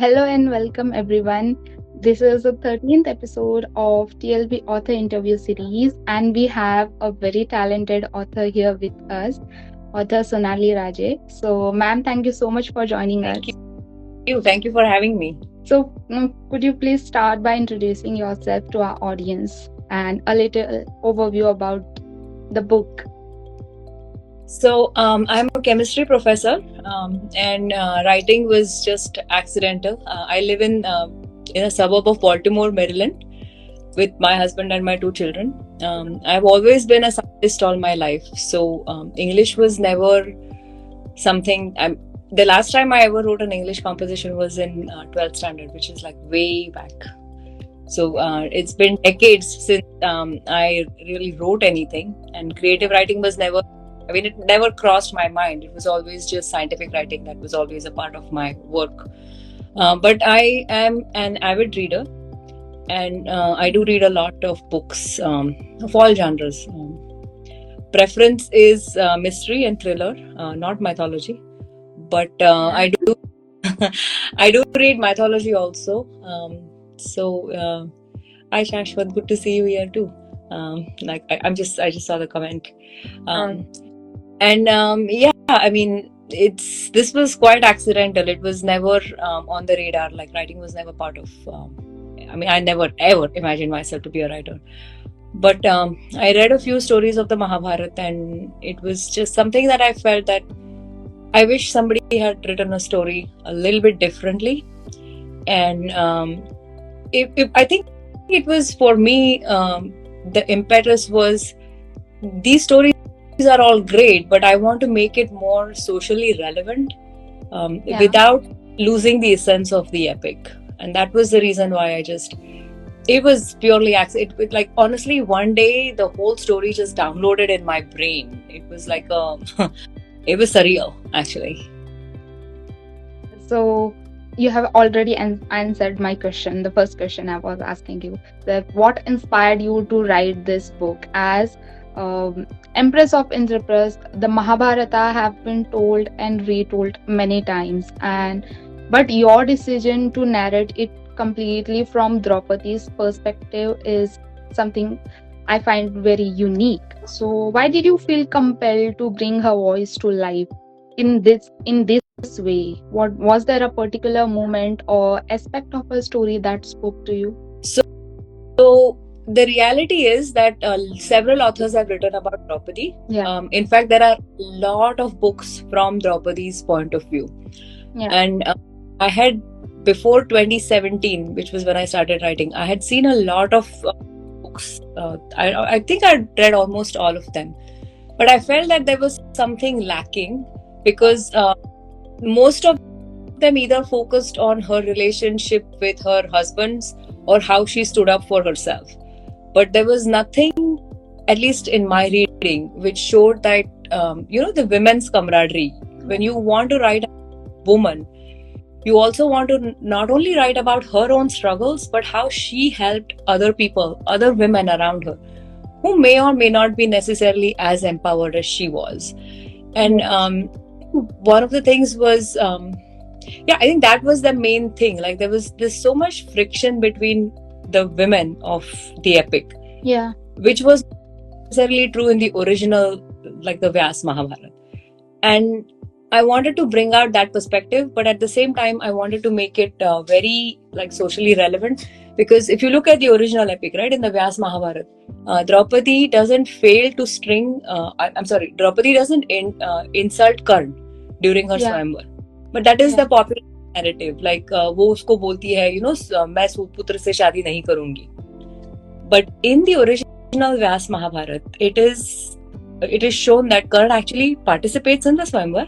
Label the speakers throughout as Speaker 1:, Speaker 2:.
Speaker 1: Hello and welcome everyone. This is the 13th episode of TLB Author Interview Series, and we have a very talented author here with us, author Sonali Raje. So, ma'am, thank you so much for joining us.
Speaker 2: Thank you. Thank you for having me.
Speaker 1: So, could you please start by introducing yourself to our audience and a little overview about the book?
Speaker 2: I'm a chemistry professor, and writing was just accidental. I live in a suburb of Baltimore, Maryland, with my husband and my two children. I've always been a scientist all my life, so English was never something. The last time I ever wrote an English composition was in 12th standard, which is like way back. So it's been decades since I really wrote anything, and creative writing was never. I mean, it never crossed my mind. It was always just scientific writing that was always a part of my work. But I am an avid reader, and I do read a lot of books of all genres. Preference is mystery and thriller, not mythology. But I do I do read mythology also. Hi Shashwat, good to see you here too. I just saw the comment. I mean, this was quite accidental. It was never on the radar. Like writing was never part of. I never ever imagined myself to be a writer. But I read a few stories of the Mahabharata, and it was just something that I felt that I wish somebody had written a story a little bit differently. And I think it was for me, the impetus was these stories are all great, but I want to make it more socially relevant without losing the essence of the epic. And that was the reason why it was purely accident. Like honestly, one day the whole story just downloaded in my brain. It was like it was surreal actually.
Speaker 1: So, you have already answered my question, the first question I was asking you, that what inspired you to write this book? As Empress of Indraprasth, the Mahabharata have been told and retold many times, but your decision to narrate it completely from Draupadi's perspective is something I find very unique. So, why did you feel compelled to bring her voice to life in this way? What was there a particular moment or aspect of a story that spoke to you?
Speaker 2: So the reality is that several authors have written about Draupadi. In fact, there are a lot of books from Draupadi's point of view. And I had, before 2017, which was when I started writing, I had seen a lot of books. I think I'd read almost all of them. But I felt that there was something lacking because most of them either focused on her relationship with her husbands or how she stood up for herself. But there was nothing, at least in my reading, which showed that, the women's camaraderie. When you want to write a woman, you also want to not only write about her own struggles, but how she helped other people, other women around her, who may or may not be necessarily as empowered as she was. And one of the things was, I think that was the main thing. Like there's so much friction between the women of the epic, which was necessarily true in the original, like the Vyas Mahabharata. And I wanted to bring out that perspective, but at the same time, I wanted to make it very like socially relevant. Because if you look at the original epic, right, in the Vyas Mahabharata, Draupadi doesn't fail to string. Draupadi doesn't insult Karn during her swayamvar, but that is the popular narrative. Like वो उसको बोलती है, मैं सुपुत्र से शादी नहीं करूँगी. But in the original Vyas Mahabharata, it is shown that Karn actually participates in the swayamvar,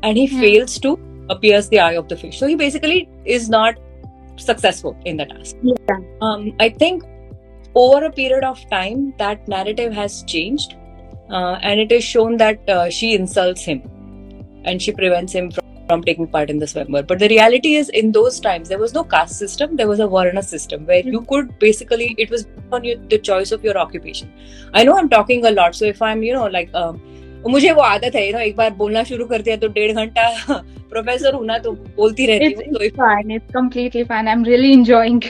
Speaker 2: and he fails to pierce the eye of the fish. So he basically is not successful in the task. I think over a period of time, that narrative has changed, and it is shown that she insults him and she prevents him from taking part in the swayamvar. But the reality is, in those times, there was no caste system. There was a varna system where you could basically, it was on the choice of your occupation. I know I'm talking a lot, so if I'm, मुझे वो आदत है, एक बार बोलना शुरू कर दिया तो 1.5 घंटा प्रोफेसर हूं ना, तो बोलती रहती हूँ.
Speaker 1: It's fine. It's completely fine. I'm really enjoying.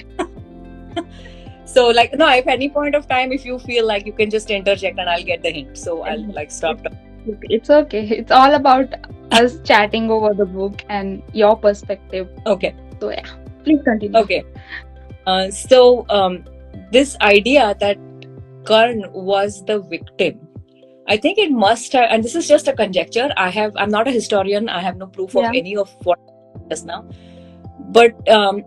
Speaker 2: So like, no, if any point of time, if you feel like you can just interject and I'll get the hint. So I'll like stop.
Speaker 1: It's okay. It's all about us chatting over the book and your perspective.
Speaker 2: Okay.
Speaker 1: So yeah, please continue.
Speaker 2: Okay. This idea that Karn was the victim, I think it must have, and this is just a conjecture. I'm not a historian. I have no proof of any of what just now. But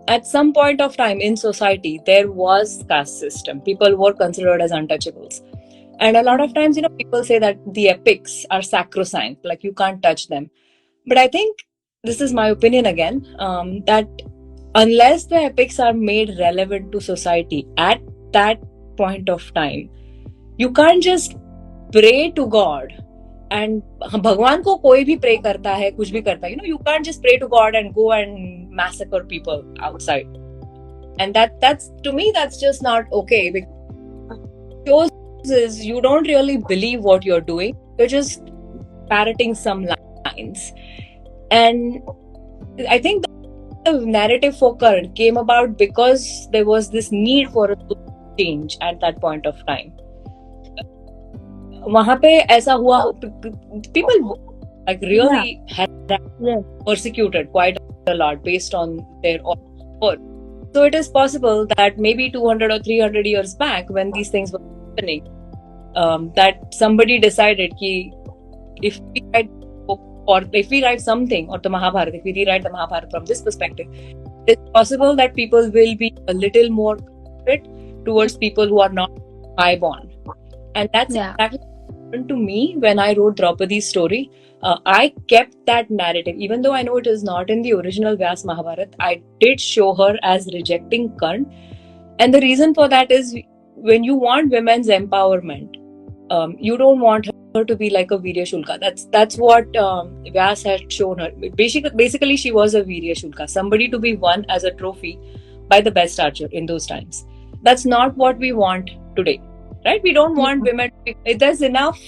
Speaker 2: at some point of time in society, there was caste system. People were considered as untouchables. And a lot of times, people say that the epics are sacrosanct, like you can't touch them. But I think, this is my opinion again, that unless the epics are made relevant to society at that point of time, you can't just pray to God. And भगवान को कोई भी pray करता है, कुछ भी करता है, you can't just pray to God and go and massacre people outside. And that's to me, that's just not okay. Because is you don't really believe what you're doing. You're just parroting some lines. And I think the narrative for Karn came about because there was this need for a change at that point of time. वहां पे ऐसा हुआ, people like really had persecuted quite a lot based on their work. So it is possible that maybe 200 or 300 years back, when these things were happening, that somebody decided कि if we write book, or if we write something, or the Mahabharata, if we rewrite the Mahabharata from this perspective, it's possible that people will be a little more towards people who are not highborn. And that's exactly what happened to me when I wrote Draupadi's story. I kept that narrative, even though I know it is not in the original Vyas Mahabharata. I did show her as rejecting Karn. And the reason for that is, when you want women's empowerment, you don't want her to be like a Virya Shulka. That's what Vyas had shown her. Basically, she was a Virya Shulka, somebody to be won as a trophy by the best archer in those times. That's not what we want today, right? We don't want women. There's enough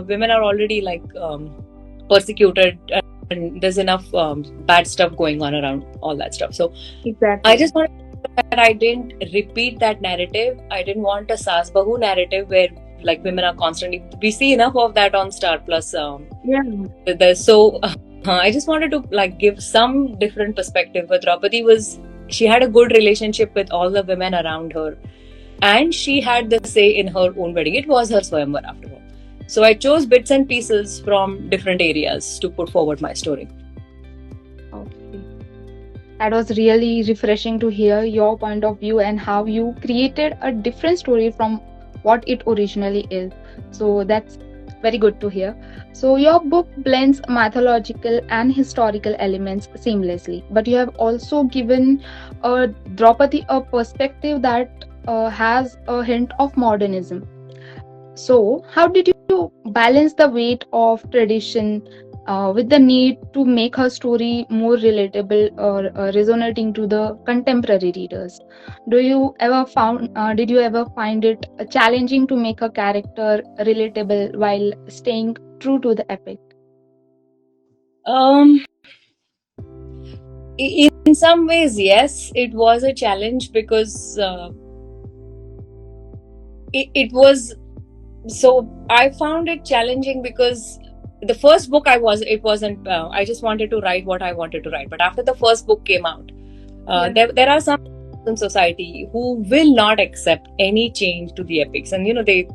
Speaker 2: women are already like persecuted, and there's enough bad stuff going on around all that stuff. So exactly, I just want that I didn't repeat that narrative. I didn't want a Saas Bahu narrative where like women are constantly. We see enough of that on Star Plus. So I just wanted to like give some different perspective. But Draupadi she had a good relationship with all the women around her, and she had the say in her own wedding. It was her Swayamvar after all. So I chose bits and pieces from different areas to put forward my story.
Speaker 1: That was really refreshing to hear your point of view and how you created a different story from what it originally is. So that's very good to hear. So your book blends mythological and historical elements seamlessly, but you have also given Draupadi a perspective that has a hint of modernism. So how did you balance the weight of tradition with the need to make her story more relatable or resonating to the contemporary readers? Did you ever find it challenging to make a character relatable while staying true to the epic?
Speaker 2: In some ways, yes, it was a challenge because it was. So I found it challenging because the first book I just wanted to write what I wanted to write. But after the first book came out, there are some in society who will not accept any change to the epics. And, they,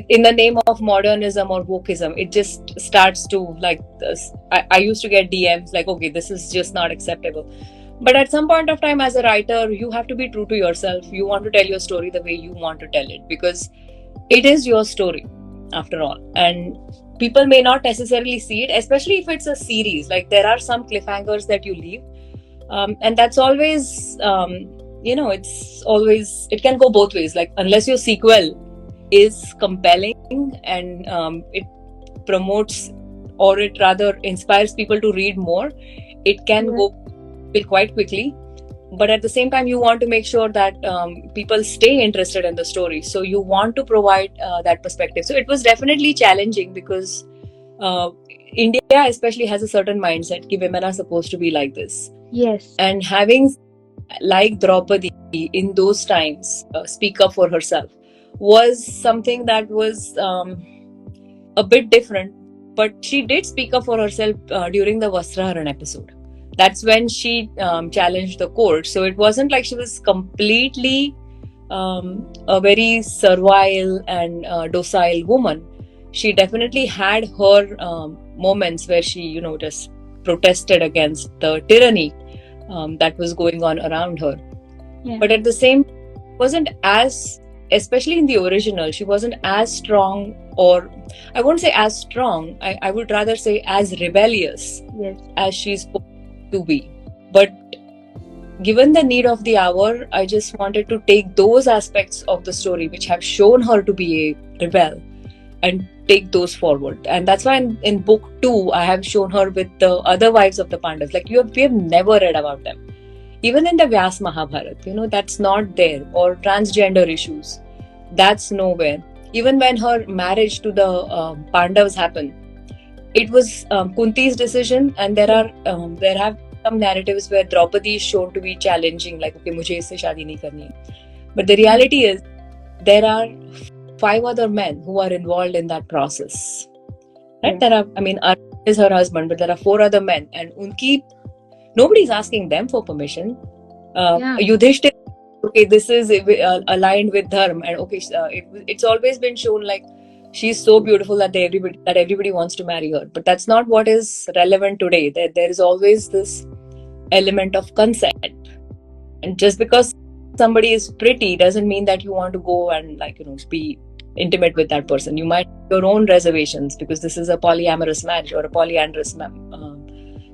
Speaker 2: in the name of modernism or wokeism, it just starts to like this. I used to get DMs like, okay, this is just not acceptable. But at some point of time, as a writer, you have to be true to yourself. You want to tell your story the way you want to tell it, because it is your story after all. And people may not necessarily see it, especially if it's a series. Like, there are some cliffhangers that you leave. And that's always, it can go both ways. Like, unless your sequel is compelling and it promotes, or it rather inspires people to read more, it can go quite quickly. but at the same time you want to make sure that people stay interested in the story, so you want to provide that perspective. So it was definitely challenging because India especially has a certain mindset that women are supposed to be like this.
Speaker 1: Yes.
Speaker 2: And having like Draupadi in those times speak up for herself was something that was a bit different. But she did speak up for herself during the Vastraharan episode. That's when she challenged the court. So it wasn't like she was completely a very servile and docile woman. She definitely had her moments where she, just protested against the tyranny that was going on around her. Yeah. But at the same time, wasn't as, especially in the original, she wasn't as strong, or I won't say as strong, I would rather say as rebellious as she's supposed to be. But given the need of the hour, I just wanted to take those aspects of the story which have shown her to be a rebel and take those forward. And that's why in book 2, I have shown her with the other wives of the Pandavas. Like we have never read about them. Even in the Vyas Mahabharata, that's not there. Or transgender issues, that's nowhere. Even when her marriage to the Pandavas happened, it was Kunti's decision, and there have some narratives where Draupadi is shown to be challenging, like, okay, mujhe isse shaadi nahi karni hai. But the reality is, there are 5 other men who are involved in that process. Right? Yeah. Arjun is her husband, but there are 4 other men, and nobody's asking them for permission. Yudhishthir, okay, this is aligned with dharma, and okay, it's always been shown like she's so beautiful that everybody wants to marry her. But that's not what is relevant today. There is always this element of consent, and just because somebody is pretty doesn't mean that you want to go and be intimate with that person. You might have your own reservations because this is a polyamorous marriage or a polyandrous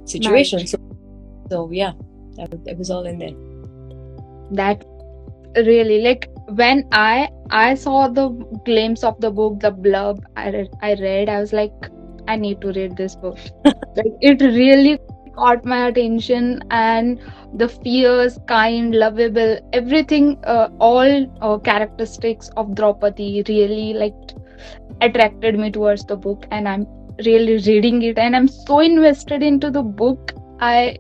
Speaker 2: situation. Marriage. So yeah, it was all in there.
Speaker 1: That really, like, when I saw the glimpse of the book, the blurb I read, I was like, I need to read this book. Like, it really caught my attention, and the fierce, kind, lovable, everything, all characteristics of Draupadi really attracted me towards the book, and I'm really reading it, and I'm so invested into the book. I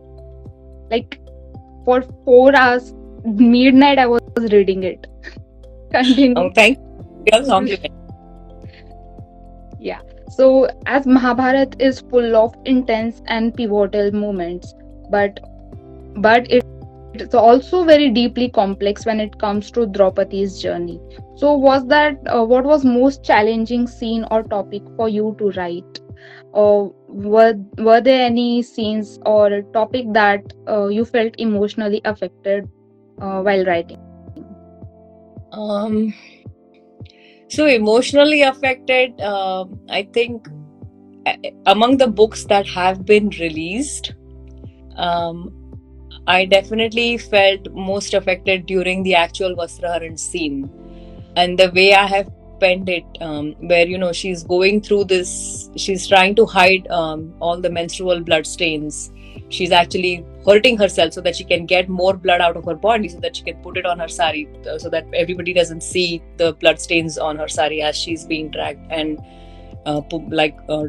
Speaker 1: for 4 hours midnight I was reading it. Continue.
Speaker 2: Oh, thank you.
Speaker 1: Yeah. So as Mahabharata is full of intense and pivotal moments, but it's also very deeply complex when it comes to Draupadi's journey. So was that what was most challenging scene or topic for you to write? Or were there any scenes or a topic that you felt emotionally affected while writing?
Speaker 2: So emotionally affected, I think among the books that have been released, I definitely felt most affected during the actual Vastraharan scene, and the way I have penned it, where she's going through this, she's trying to hide all the menstrual blood stains. She's actually hurting herself so that she can get more blood out of her body, so that she can put it on her sari, so that everybody doesn't see the blood stains on her sari as she's being dragged and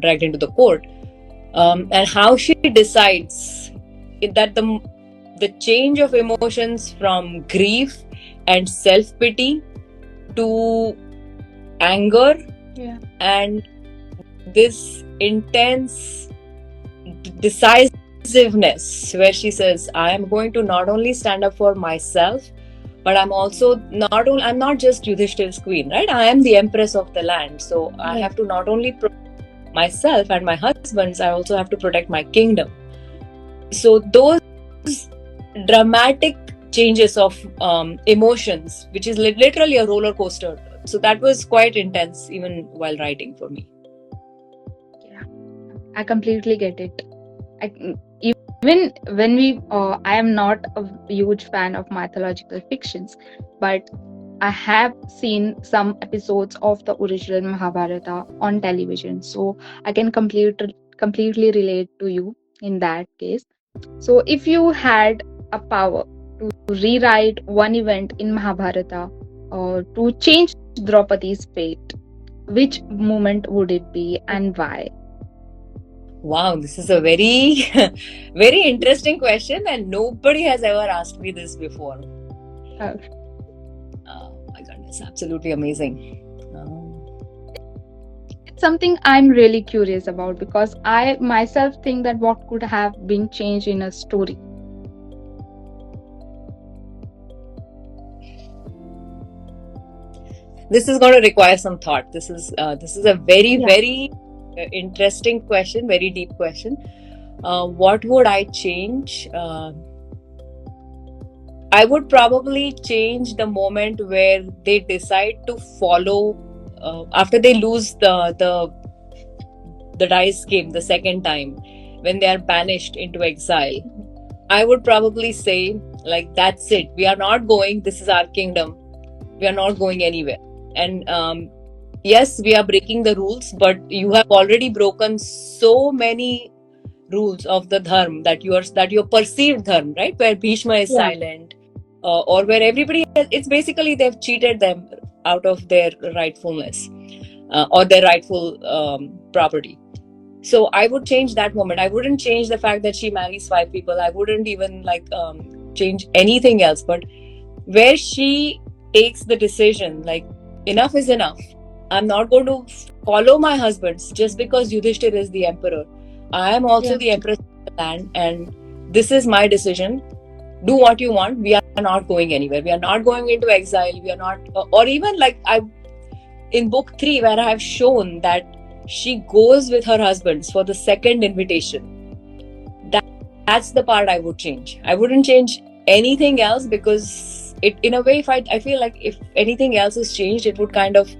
Speaker 2: dragged into the court. And how she decides that the change of emotions from grief and self-pity to anger, and this intense decisiveness where she says, I am going to not only stand up for myself, but I'm also I'm not just Yudhishthir's queen, right? I am the empress of the land. So I have to not only protect myself and my husbands, I also have to protect my kingdom. So those dramatic changes of emotions, which is literally a roller coaster. So that was quite intense even while writing for me.
Speaker 1: Yeah, I completely get it. Even when I am not a huge fan of mythological fictions, but I have seen some episodes of the original Mahabharata on television, so I can completely relate to you in that case. So if you had a power to rewrite one event in Mahabharata or to change Draupadi's fate, which moment would it be and why?
Speaker 2: Wow, this is a very, very interesting question, and nobody has ever asked me this before.
Speaker 1: Oh.
Speaker 2: My goodness, absolutely amazing.
Speaker 1: It's something I'm really curious about because I myself think that what could have been changed in a story.
Speaker 2: This is going to require some thought. This is a very interesting question, very deep question. What would I change? I would probably change the moment where they decide to follow after they lose the dice game the second time, when they are banished into exile. I would probably say, like, that's it. We are not going. This is our kingdom. We are not going anywhere. And yes, we are breaking the rules, but you have already broken so many rules of the dharma that your perceived dharma, right, where Bhishma is silent, or where everybody it's basically they've cheated them out of their rightfulness or their rightful property. So I would change that moment. I wouldn't change the fact that she marries 5 people. I wouldn't even change anything else. But where she takes the decision, like, enough is enough. I'm not going to follow my husbands just because Yudhishthir is the emperor. I am also the empress of the land, and this is my decision. Do what you want. We are not going anywhere. We are not going into exile. We are not, or even in book 3, where I have shown that she goes with her husbands for the second invitation. That's the part I would change. I wouldn't change anything else, because it, in a way, if I feel like if anything else is changed, it would kind of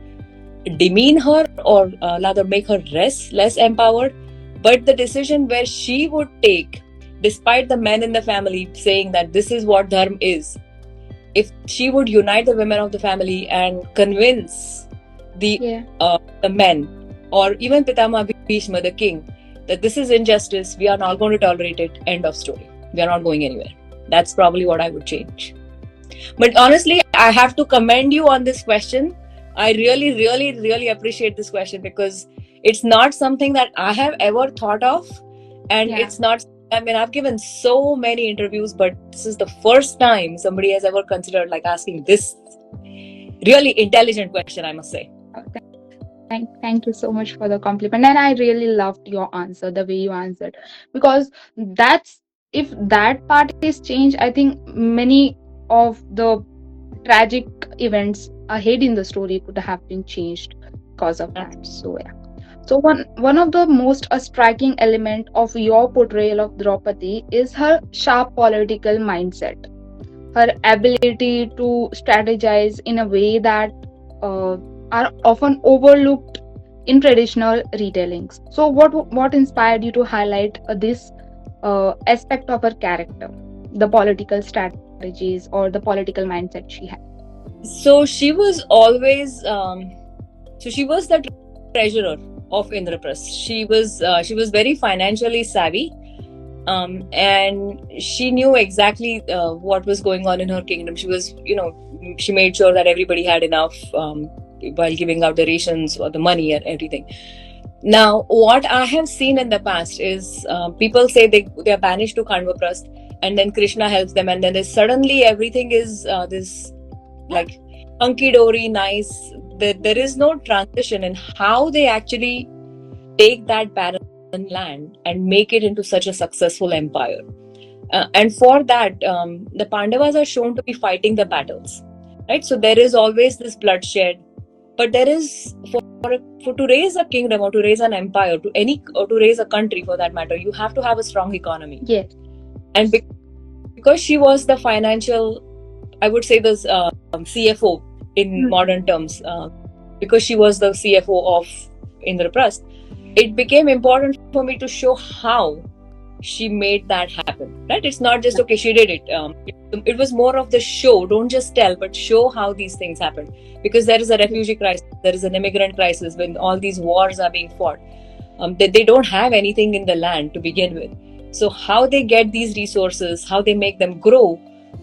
Speaker 2: demean her, or rather make her less empowered. But the decision where she would take, despite the men in the family saying that this is what dharma is, if she would unite the women of the family and convince the men, or even Pitama Bhishma, the king, that this is injustice, we are not going to tolerate it, end of story. We are not going anywhere. That's probably what I would change. But honestly, I have to commend you on this question. I really appreciate this question, because it's not something that I have ever thought of, and it's not, I mean, I've given so many interviews, but this is the first time somebody has ever considered asking this really intelligent question, I must say.
Speaker 1: Thank you so much for the compliment, and I really loved your answer, the way you answered, because if that part is changed, I think many of the tragic events ahead in the story could have been changed because of that. So one of the most striking element of your portrayal of Draupadi is her sharp political mindset, her ability to strategize in a way that are often overlooked in traditional retellings. So what inspired you to highlight this aspect of her character, the political strategies or the political mindset she had?
Speaker 2: So she was always she was the treasurer of Indraprastha. She was very financially savvy, and she knew exactly what was going on in her kingdom. She was, she made sure that everybody had enough while giving out the rations or the money and everything. Now, what I have seen in the past is people say they are banished to Khandwaprastha, and then Krishna helps them, and then suddenly everything is this hunky-dory, nice. There is no transition in how they actually take that barren land and make it into such a successful empire. And for that, the Pandavas are shown to be fighting the battles, right? So there is always this bloodshed, but there is to raise a kingdom or to raise an empire, to raise a country for that matter, you have to have a strong economy.
Speaker 1: Yes.
Speaker 2: And because she was the financial, I would say, this CFO in modern terms, because she was the CFO of Indraprastha, it became important for me to show how she made that happen, right? It's not just, okay, she did it. It was more of the show. Don't just tell, but show how these things happen. Because there is a refugee crisis, there is an immigrant crisis, when all these wars are being fought. They don't have anything in the land to begin with. So how they get these resources, how they make them grow,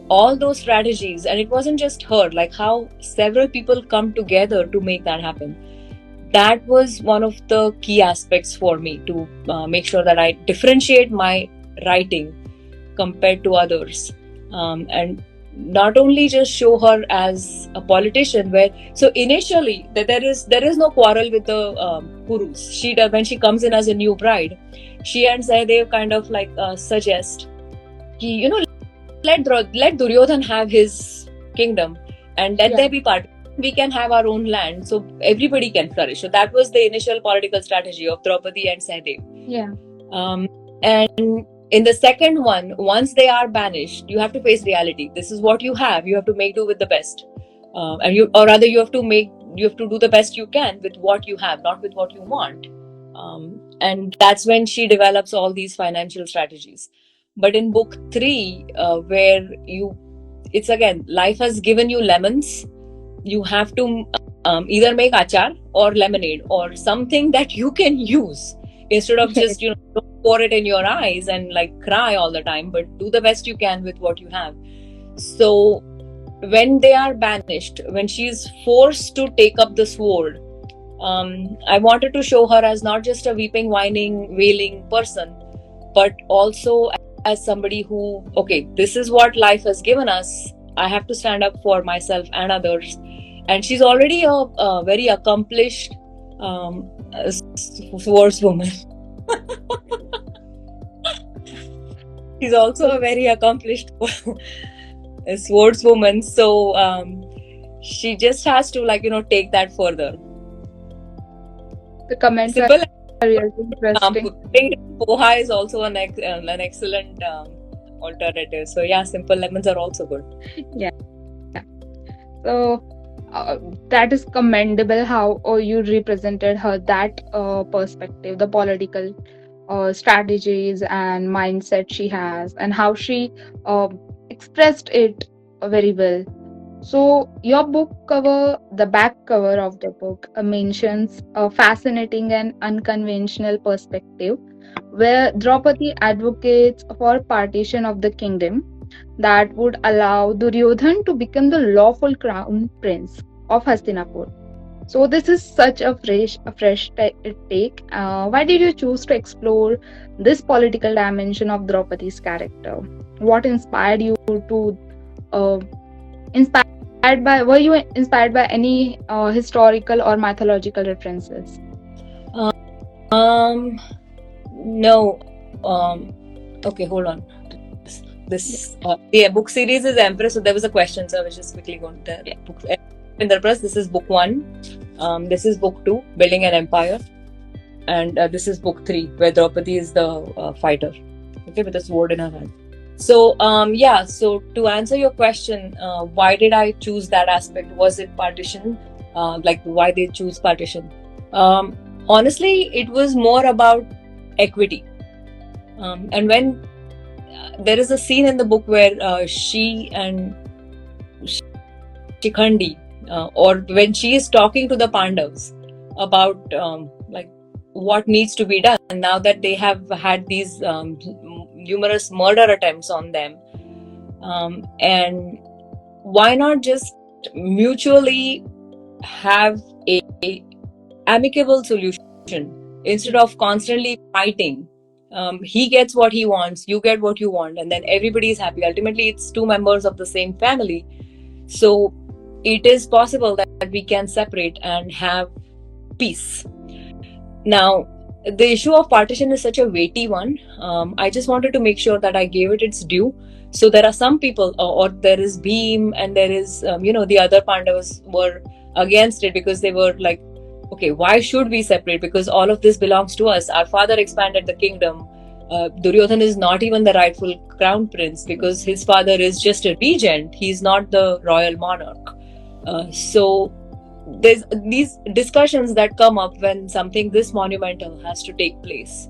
Speaker 2: all those strategies, and it wasn't just her, like how several people come together to make that happen. That was one of the key aspects for me to make sure that I differentiate my writing compared to others, and not only just show her as a politician. Where so initially there is no quarrel with the Kurus. She does, when she comes in as a new bride, she and Sahadev kind of like suggest, you know, let Duryodhan have his kingdom and let there be party. We can have our own land, so everybody can flourish. So that was the initial political strategy of Draupadi and Sahadev.
Speaker 1: Yeah.
Speaker 2: And in the second one, once they are banished, you have to face reality. This is what you have. You have to make do with the best, and you have to do the best you can with what you have, not with what you want. And that's when she develops all these financial strategies. But in book 3, where it's again, life has given you lemons. You have to either make achar or lemonade or something that you can use, instead of just don't pour it in your eyes and like cry all the time, but do the best you can with what you have. So when they are banished, when she's forced to take up the sword, I wanted to show her as not just a weeping, whining, wailing person, but also as somebody who, okay, this is what life has given us. I have to stand up for myself and others. And she's already a very accomplished swordswoman. She's also a very accomplished swordswoman. So she just has to take that further.
Speaker 1: The comments are really interesting.
Speaker 2: Poha is also an excellent alternative. So yeah, simple lemons are also good.
Speaker 1: Yeah. So that is commendable how you represented her, that perspective, the political strategies and mindset she has, and how she expressed it very well. So your book cover, the back cover of the book, mentions a fascinating and unconventional perspective where Draupadi advocates for partition of the kingdom that would allow Duryodhan to become the lawful crown prince of Hastinapur. So this is such a fresh take. Why did you choose to explore this political dimension of Draupadi's character? What inspired you to were you inspired by any historical or mythological references?
Speaker 2: No. Okay, hold on. The book series is Empress, so there was a question, so I was just quickly going to Indraprasth. This is book 1. This is book 2, Building an Empire, and this is book 3, where Draupadi is the fighter, okay, with a sword in her hand. So so to answer your question, why did I choose that aspect? Was it partition? Why they choose partition? Honestly, it was more about equity. And when there is a scene in the book where she and Shikhandi, or when she is talking to the Pandavas about what needs to be done now that they have had these numerous murder attempts on them, and why not just mutually have a amicable solution instead of constantly fighting. He gets what he wants, you get what you want, and then everybody is happy. Ultimately, it's 2 members of the same family. So it is possible that we can separate and have peace. Now, the issue of partition is such a weighty one. I just wanted to make sure that I gave it its due. So there are some people, or there is Bhim, and there is, the other Pandavas were against it because they were like, okay, why should we separate? Because all of this belongs to us. Our father expanded the kingdom. Duryodhan is not even the rightful crown prince because his father is just a regent. He's not the royal monarch. So there's these discussions that come up when something this monumental has to take place.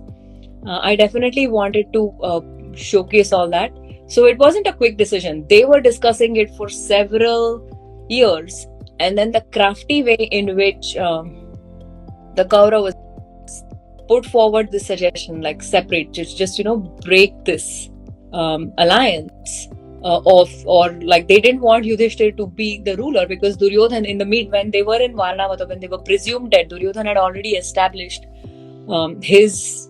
Speaker 2: I definitely wanted to showcase all that. So it wasn't a quick decision. They were discussing it for several years. And then the crafty way in which the Kauravas put forward this suggestion, like separate, just break this alliance, or like they didn't want Yudhishthir to be the ruler, because Duryodhan in the when they were in Varnavata, when they were presumed dead, Duryodhan had already established his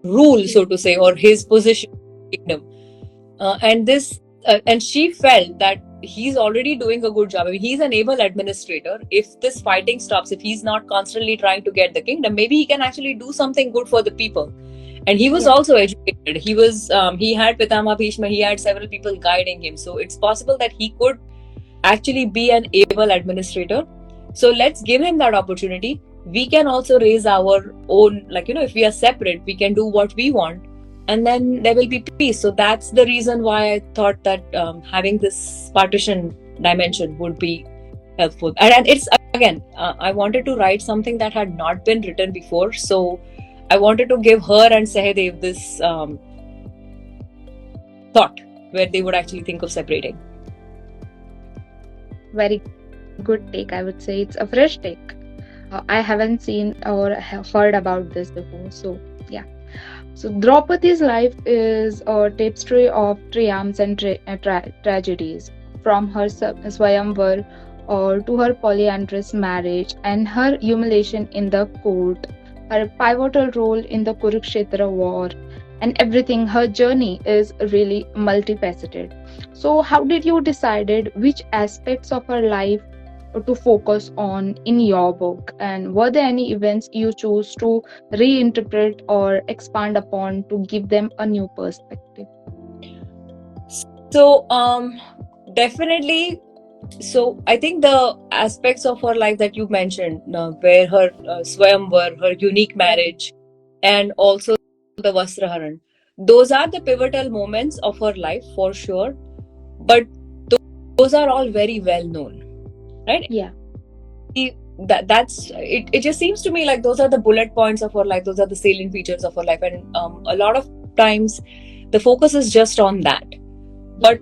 Speaker 2: rule, so to say, or his position in the kingdom. And she felt that he's already doing a good job. I mean, he's an able administrator. If this fighting stops, if he's not constantly trying to get the kingdom, maybe he can actually do something good for the people. And he was also educated. He had Pitama Bhishma, he had several people guiding him. So it's possible that he could actually be an able administrator. So let's give him that opportunity. We can also raise our own, if we are separate, we can do what we want, and then there will be peace. So that's the reason why I thought that having this partition dimension would be helpful. And it's, again, I wanted to write something that had not been written before. So I wanted to give her and Sahadev this thought where they would actually think of separating.
Speaker 1: Very good take, I would say. It's a fresh take. I haven't seen or heard about this before. So, yeah. So, Draupadi's life is a tapestry of triumphs and tragedies, from her Swayamvar to her polyandrous marriage and her humiliation in the court, her pivotal role in the Kurukshetra war, and everything. Her journey is really multifaceted. So, how did you decide which aspects of her life to focus on in your book, and were there any events you chose to reinterpret or expand upon to give them a new perspective?
Speaker 2: So, definitely. So I think the aspects of her life that you mentioned, where her Swayamvar, her unique marriage, and also the Vastraharan, those are the pivotal moments of her life for sure. But those are all very well known, right?
Speaker 1: Yeah.
Speaker 2: That's it. It just seems to me like those are the bullet points of her life. Those are the salient features of her life, and a lot of times the focus is just on that. But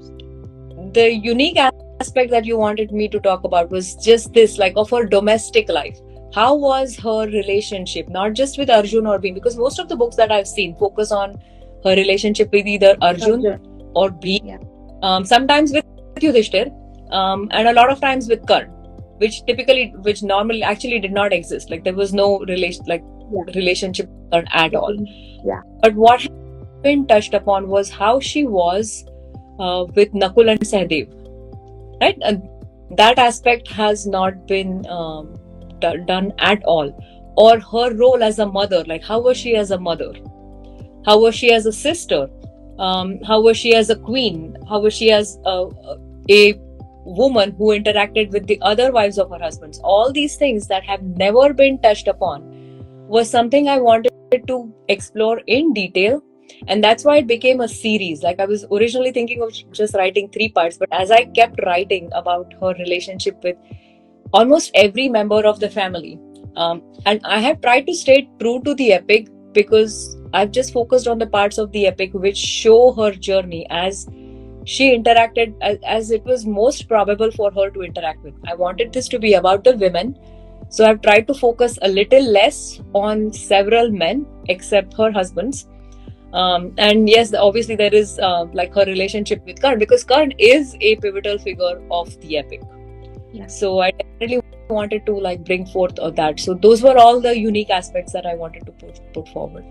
Speaker 2: the unique aspect that you wanted me to talk about was just this, like, of her domestic life. How was her relationship, not just with Arjun or Bhim, because most of the books that I've seen focus on her relationship with either Arjun or Bhim, sometimes with Yudhishthir, and a lot of times with Karn, which normally actually did not exist. Like, there was no relationship at all. But what had been touched upon was how she was with Nakul and Sahadev, right? And that aspect has not been done at all. Or her role as a mother, like how was she as a mother? How was she as a sister? How was she as a queen? How was she as a woman who interacted with the other wives of her husbands? All these things that have never been touched upon was something I wanted to explore in detail. And that's why it became a series. Like, I was originally thinking of just writing 3 parts, but as I kept writing about her relationship with almost every member of the family, and I have tried to stay true to the epic, because I've just focused on the parts of the epic which show her journey as she interacted, as it was most probable for her to interact with. I wanted this to be about the women, so I've tried to focus a little less on several men except her husbands. And yes, obviously there is like her relationship with Karn, because Karn is a pivotal figure of the epic. So I definitely wanted to like bring forth that. So those were all the unique aspects that I wanted to put forward.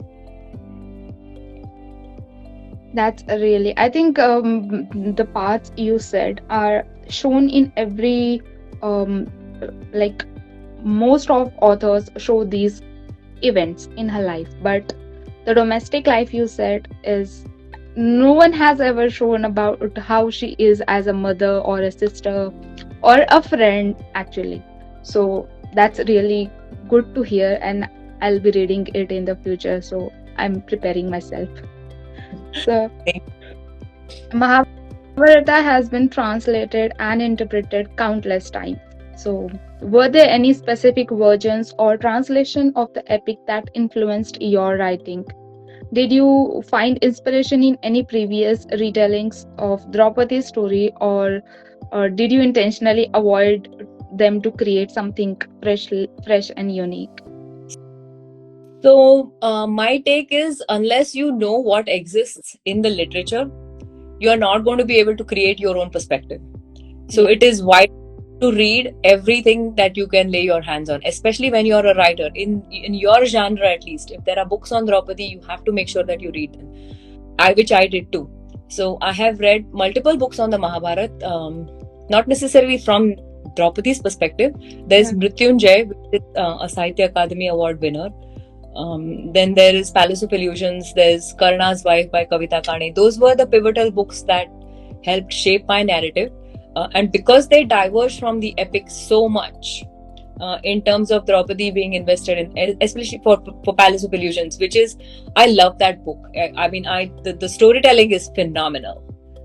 Speaker 1: That's really, I think the parts you said are shown in every like most of authors show these events in her life, but the domestic life you said is no one has ever shown about how she is as a mother or a sister or a friend, actually. So that's really good to hear, and I'll be reading it in the future, so I'm preparing myself. So Mahabharata has been translated and interpreted countless times. So were there any specific versions or translation of the epic that influenced your writing? Did you find inspiration in any previous retellings of Draupadi's story, or did you intentionally avoid them to create something fresh and unique?
Speaker 2: So my take is, unless you know what exists in the literature, you're not going to be able to create your own perspective. So it is vital to read everything that you can lay your hands on, especially when you're a writer. In your genre, at least, if there are books on Draupadi, you have to make sure that you read them. Which I did too. So I have read multiple books on the Mahabharata, not necessarily from Draupadi's perspective. There's Mrityunjay, which is a Sahitya Akademi Award winner. Then there is Palace of Illusions. There's Karna's Wife by Kavita Kane. Those were the pivotal books that helped shape my narrative. And because they diverge from the epic so much, in terms of Draupadi being invested in, especially for Palace of Illusions, which is, I love that book. I mean, the storytelling is phenomenal,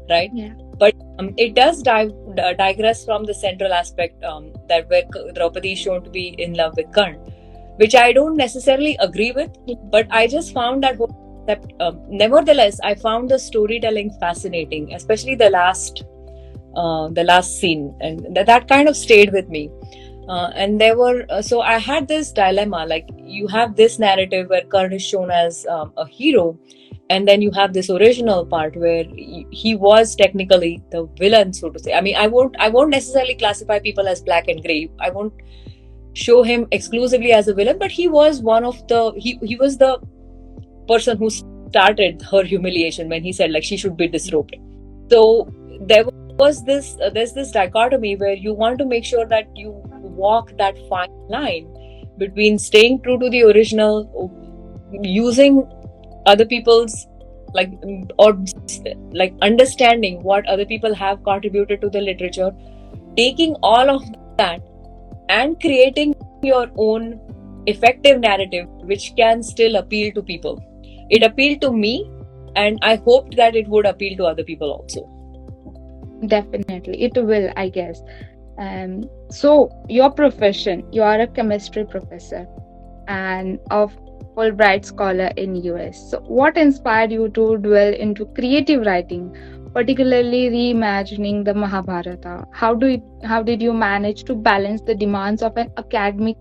Speaker 2: right?
Speaker 1: Yeah.
Speaker 2: But it does digress from the central aspect, that where Draupadi is shown to be in love with Karna, which I don't necessarily agree with, but I just found that nevertheless, I found the storytelling fascinating, especially the last scene, and that kind of stayed with me. And there were so I had this dilemma, like you have this narrative where Karna is shown as a hero, and then you have this original part where he was technically the villain, so to say. I mean, I won't necessarily classify people as black and gray. I won't show him exclusively as a villain, but he was one of the he was the person who started her humiliation when he said like she should be disrobed. So there's this dichotomy where you want to make sure that you walk that fine line between staying true to the original, using other people's understanding what other people have contributed to the literature, taking all of that and creating your own effective narrative which can still appeal to people. It appealed to me, and I hoped that it would appeal to other people also.
Speaker 1: Definitely, it will, I guess. So your profession, you are a chemistry professor and a Fulbright scholar in US. So what inspired you to dwell into creative writing, particularly reimagining the Mahabharata? How did you manage to balance the demands of an academic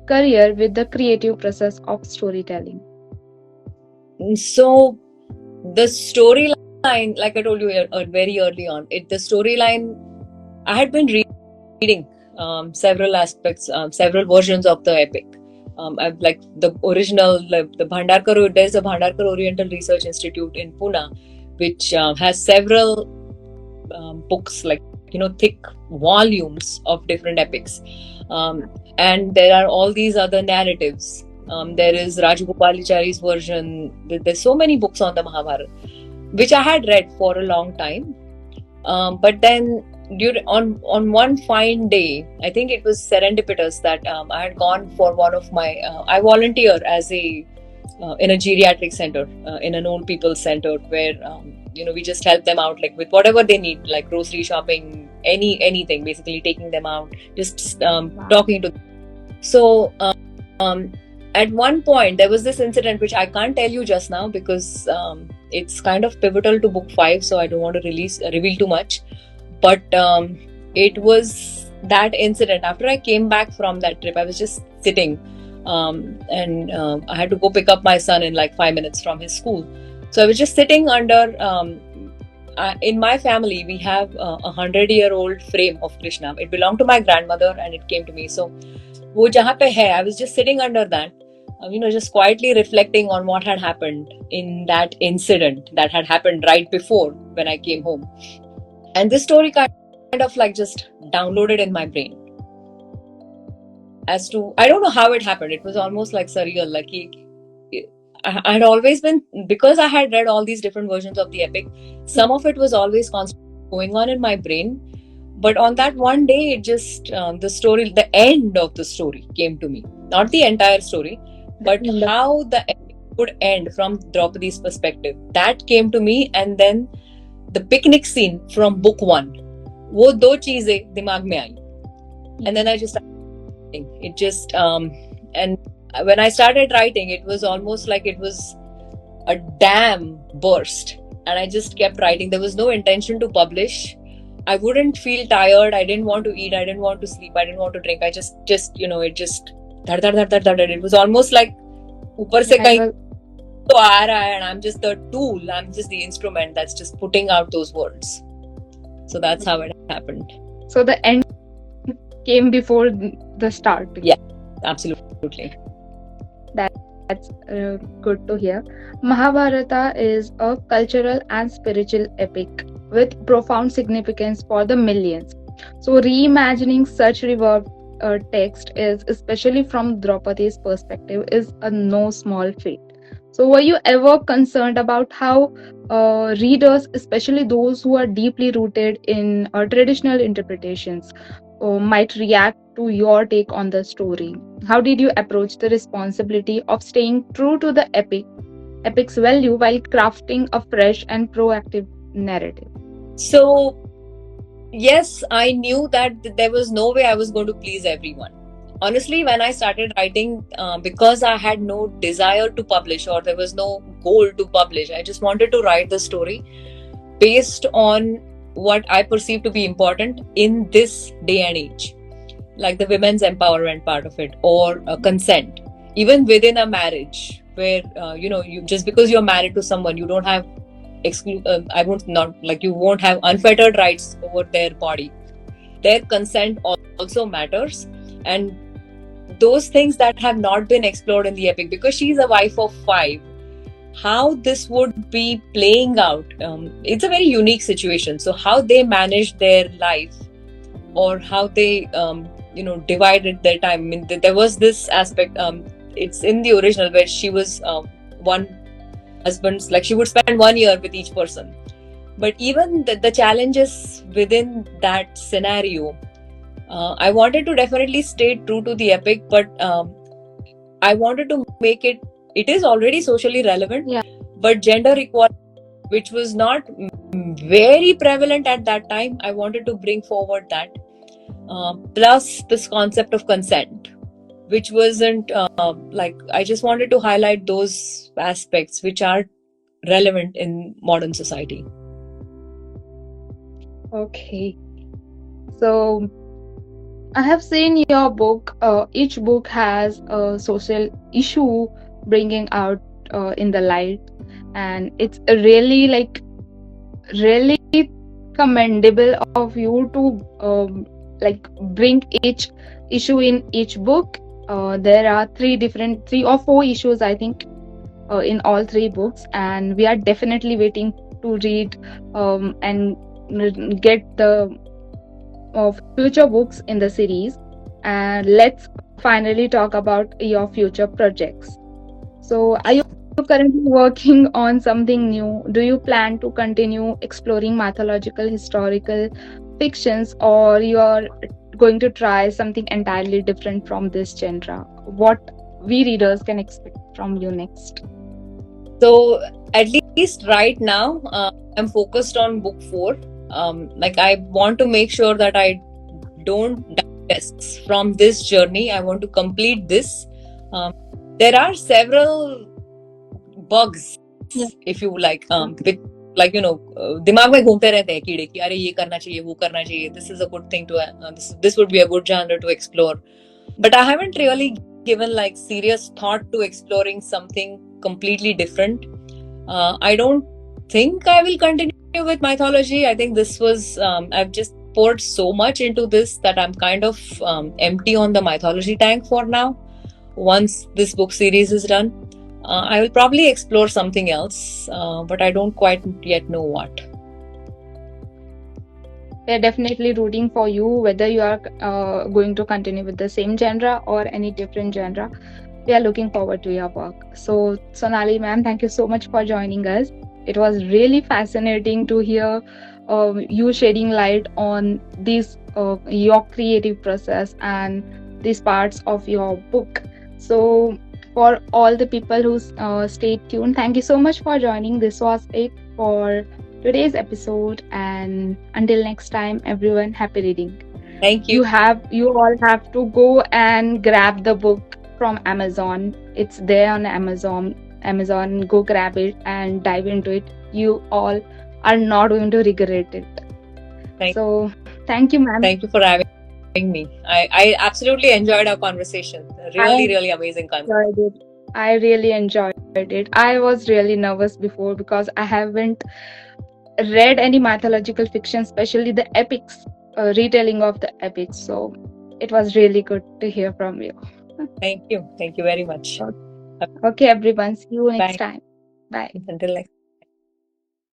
Speaker 1: career with the creative process of storytelling?
Speaker 2: So the storyline, like I told you very early on, the storyline, I had been reading several aspects, several versions of the epic. I've like the original, the Bhandarkar. There's a Bhandarkar Oriental Research Institute in Pune, which has several books, like thick volumes of different epics, and there are all these other narratives. There is Rajagopalachari's version. There's so many books on the Mahabharata, which I had read for a long time, but then on one fine day, I think it was serendipitous that I had gone for one of my I volunteer as in a geriatric center, in an old people's center, where we just help them out like with whatever they need, like grocery shopping, anything, basically taking them out, just talking to them. So at one point there was this incident which I can't tell you just now because it's kind of pivotal to book 5, so I don't want to reveal too much. But it was that incident. After I came back from that trip, I was just sitting, and I had to go pick up my son in like 5 minutes from his school. So I was just sitting under. In my family, we have a 100-year-old frame of Krishna. It belonged to my grandmother, and it came to me. So, wo jahan pe hai, I was just sitting under that, just quietly reflecting on what had happened in that incident that had happened right before when I came home. And this story kind of like just downloaded in my brain. As to, I don't know how it happened. It was almost like surreal. Like I had always been, because I had read all these different versions of the epic, some of it was always constantly going on in my brain. But on that one day, it just, the end of the story came to me. Not the entire story, but how the epic would end from Draupadi's perspective. That came to me, and then the picnic scene from book 1, वो दो चीजें दिमाग में आई, and then I just started writing. It just and when I started writing, it was almost like it was a dam burst, and I just kept writing. There was no intention to publish. I wouldn't feel tired. I didn't want to eat. I didn't want to sleep. I didn't want to drink. I just it just dhar. It was almost like ऊपर से कहीं तो आ रहा है, and I'm just the tool, I'm just the instrument that's just putting out those words. So that's how it happened.
Speaker 1: So the end came before the start.
Speaker 2: Yeah, absolutely.
Speaker 1: That's good to hear. Mahabharata is a cultural and spiritual epic with profound significance for the millions. So reimagining such revered text is, especially from Draupadi's perspective, is a no small feat. So were you ever concerned about how readers, especially those who are deeply rooted in traditional interpretations, might react to your take on the story? How did you approach the responsibility of staying true to the epic's value while crafting a fresh and proactive narrative?
Speaker 2: So, yes, I knew that there was no way I was going to please everyone. Honestly, when I started writing, because I had no desire to publish or there was no goal to publish, I just wanted to write the story based on what I perceive to be important in this day and age, like the women's empowerment part of it, or consent, even within a marriage, where you just because you're married to someone, you don't have you won't have unfettered rights over their body. Their consent also matters, and those things that have not been explored in the epic, because she's a wife of 5. How this would be playing out, it's a very unique situation. So how they managed their life, or how they divided their time. I mean, there was this aspect, it's in the original, where she was one husband's, like she would spend 1 year with each person. But even the challenges within that scenario, I wanted to definitely stay true to the epic, but I wanted to make it is already socially relevant, but gender equality, which was not very prevalent at that time, I wanted to bring forward that. Plus this concept of consent, which wasn't I just wanted to highlight those aspects which are relevant in modern society.
Speaker 1: Okay. So I have seen your book. Each book has a social issue bringing out in the light, and it's really commendable of you to bring each issue in each book. There are 3 or 4 issues, I think, in all 3 books, and we are definitely waiting to read and get the future books in the series. And let's finally talk about your future projects. So are you currently working on something new? Do you plan to continue exploring mythological historical fictions, or you're going to try something entirely different from this genre? What we readers can expect from you next?
Speaker 2: So at least right now, I'm focused on book 4. I want to make sure that I don't digest from this journey. I want to complete this. There are several bugs, if you like, दिमाग में घूमते रहते हैं कीड़े कि अरे ये करना चाहिए, वो करना चाहिए. This is a good thing to this would be a good genre to explore. But I haven't really given serious thought to exploring something completely different. I don't think I will continue with mythology. I think this was I've just poured so much into this that I'm kind of empty on the mythology tank for now. Once this book series is done, I will probably explore something else, but I don't quite yet know what.
Speaker 1: We're definitely rooting for you, whether you are going to continue with the same genre or any different genre. We are looking forward to your work. So, Sonali ma'am, thank you so much for joining us. It was really fascinating to hear you shedding light on this your creative process and these parts of your book. So, for all the people who stayed tuned, thank you so much for joining. This was it for today's episode, and until next time, everyone, happy reading.
Speaker 2: Thank you.
Speaker 1: You all have to go and grab the book from Amazon. It's there on Amazon. Go grab it and dive into it. You all are not going to regret it. Thank you, ma'am.
Speaker 2: Thank you for having me. I absolutely enjoyed our conversation. Really amazing conversation.
Speaker 1: I really enjoyed it. I was really nervous before because I haven't read any mythological fiction, especially the epics, retelling of the epics. So it was really good to hear from you.
Speaker 2: Thank you. Thank you very much.
Speaker 1: Okay, everyone. See you next time. Bye.
Speaker 2: Until next.